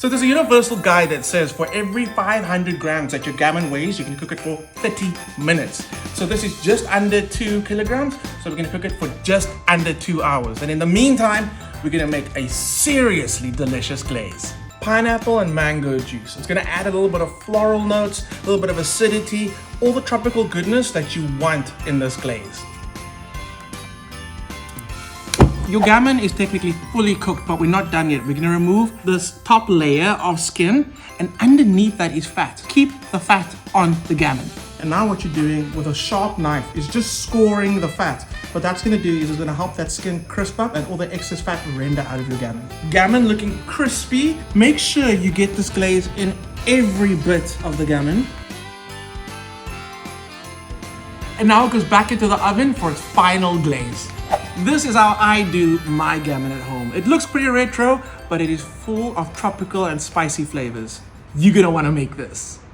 So there's a universal guide that says for every 500 grams that your gammon weighs, you can cook it for 30 minutes. So this is just under 2 kilograms. So we're gonna cook it for just under 2 hours. And in the meantime, we're gonna make a seriously delicious glaze. Pineapple and mango juice. It's gonna add a little bit of floral notes, a little bit of acidity, all the tropical goodness that you want in this glaze. Your gammon is technically fully cooked, but we're not done yet. We're gonna remove this top layer of skin, and underneath that is fat. Keep the fat on the gammon. And now what you're doing with a sharp knife is just scoring the fat. What that's gonna do is it's gonna help that skin crisp up and all the excess fat render out of your gammon. Gammon looking crispy. Make sure you get this glaze in every bit of the gammon. And now it goes back into the oven for its final glaze. This is how I do my gammon at home. It looks pretty retro, but it is full of tropical and spicy flavors. You're gonna wanna make this.